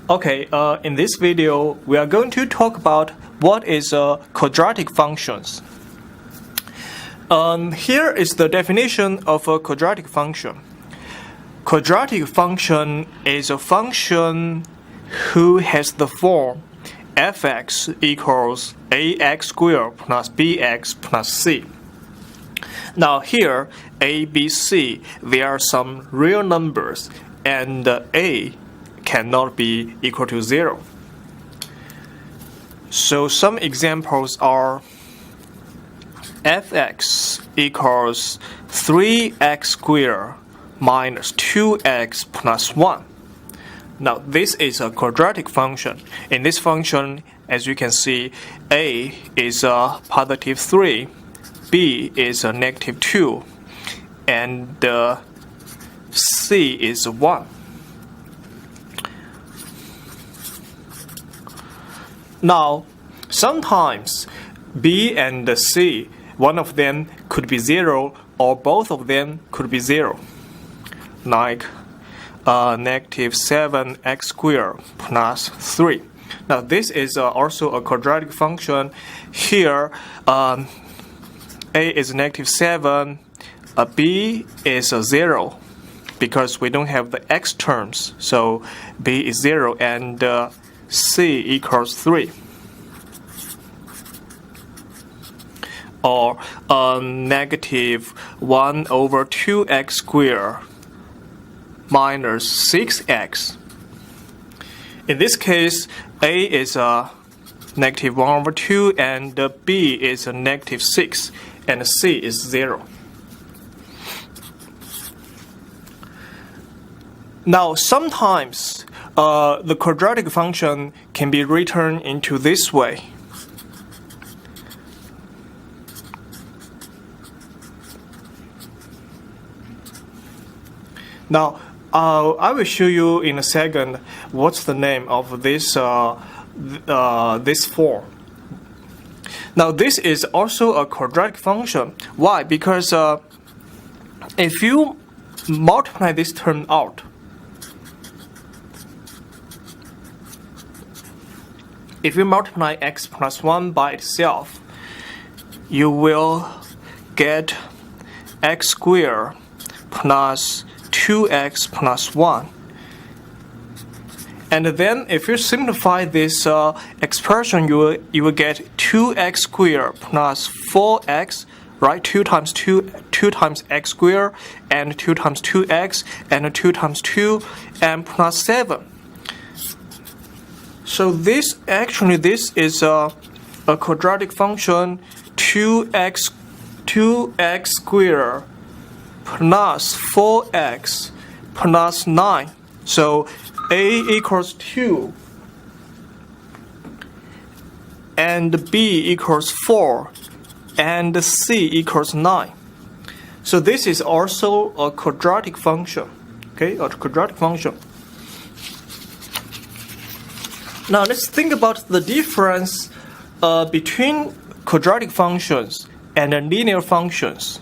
Okay, in this video, we are going to talk about what is quadratic functions. Here is the definition of a quadratic function. Quadratic function is a function who has the form f(x) equals ax squared plus bx plus c. Now here, a, b, c, they are some real numbers, and a cannot be equal to 0. So some examples are f(x) equals 3x squared minus 2x plus 1. Now this is a quadratic function. In this function, as you can see, a is a positive 3, b is a negative 2, and c is 1. Now, sometimes b and c, one of them could be 0 or both of them could be 0. Like negative 7x squared plus 3. Now this is also a quadratic function. Here a is negative 7, b is 0 because we don't have the x terms, so b is 0 and c equals 3. Or negative 1 over 2x squared minus 6x. In this case, a is negative 1 over 2 and b is negative 6 and c is 0. Now sometimes the quadratic function can be written into this way. Now, I will show you in a second what's the name of this this form. Now, this is also a quadratic function. Why? Because if you multiply this term out, if you multiply x plus 1 by itself, you will get x squared plus 2x plus 1. And then if you simplify this expression, you will get 2x squared plus 4x, right? 2 times x squared, and 2 times 2x, and 2 times 2, and plus 7. So this is a quadratic function, 2x squared plus 4x plus 9. So a equals 2 and b equals 4 and c equals 9. So this is also a quadratic function. Okay, a quadratic function. Now let's think about the difference between quadratic functions and linear functions.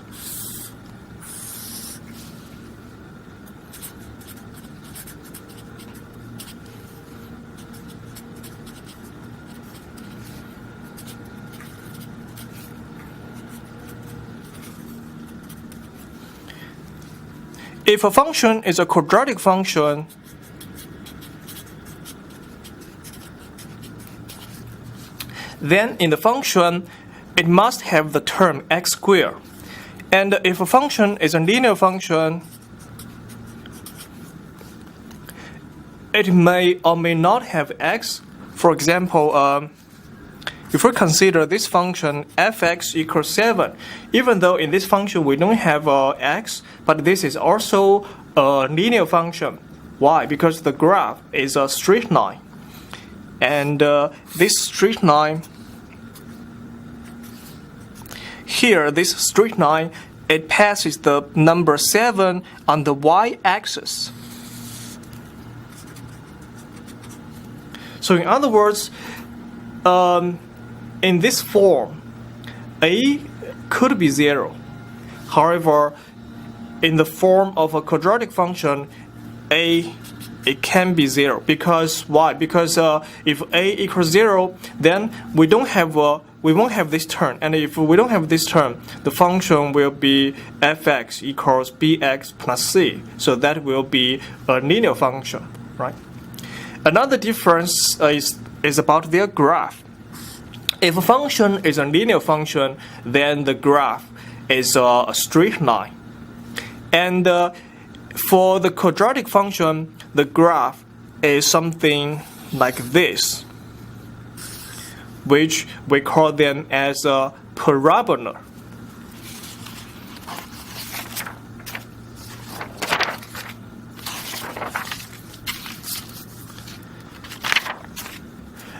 If a function is a quadratic function, then in the function, it must have the term x squared. And if a function is a linear function, it may or may not have x. For example, if we consider this function f(x) equals 7, even though in this function we don't have x, but this is also a linear function. Why? Because the graph is a straight line. And this straight line, here, this straight line, it passes the number 7 on the y-axis. So in other words, in this form, a could be 0. However, in the form of a quadratic function, a it can be 0. Because why? Because if a equals 0, then we won't have this term. And if we don't have this term, the function will be fx equals bx plus c. So that will be a linear function, right? Another difference is about their graph. If a function is a linear function, then the graph is a straight line. And for the quadratic function, the graph is something like this, which we call them as a parabola.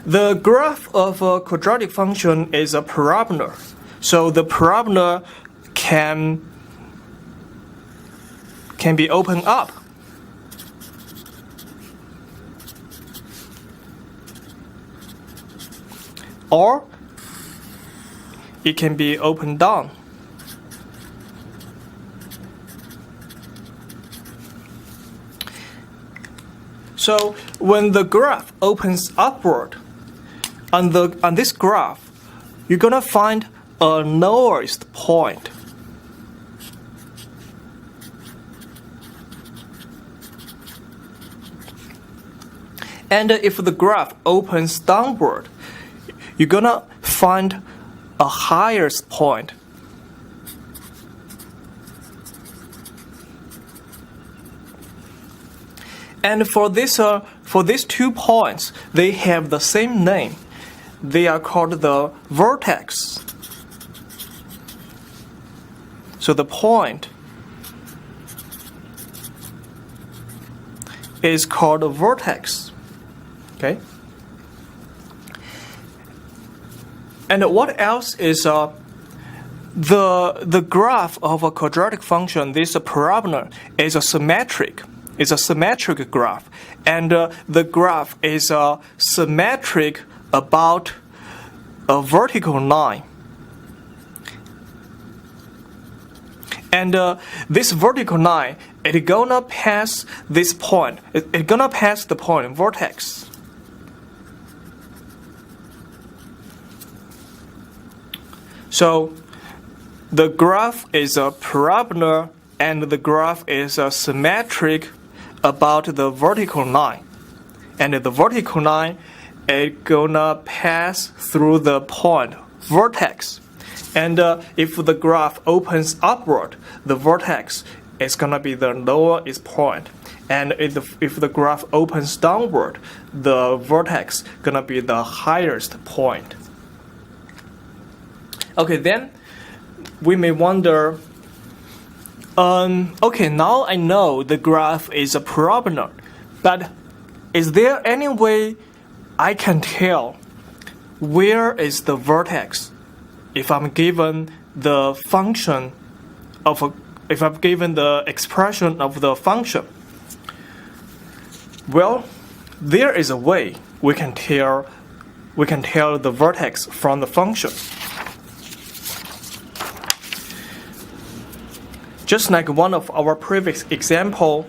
The graph of a quadratic function is a parabola. So the parabola can be opened up. Or it can be opened down. So when the graph opens upward, on this graph, you're gonna find a lowest point. And if the graph opens downward, you're gonna find a highest point. And for these 2 points, they have the same name. They are called the vertex. So the point is called a vertex. Okay? And what else is the graph of a quadratic function, this parabola, is a symmetric. It's a symmetric graph. And the graph is symmetric about a vertical line. And this vertical line, it's gonna pass this point. It's gonna pass the point, vertex. So the graph is a parabola and the graph is symmetric about the vertical line. And the vertical line is gonna pass through the point, vertex. And if the graph opens upward, the vertex is gonna be the lowest point. And if the graph opens downward, the vertex gonna be the highest point. Okay, then we may wonder, okay, now I know the graph is a parabola, but is there any way I can tell where is the vertex if I'm given the function of if I'm given the expression of the function? Well, there is a way we can tell the vertex from the function. Just like one of our previous example,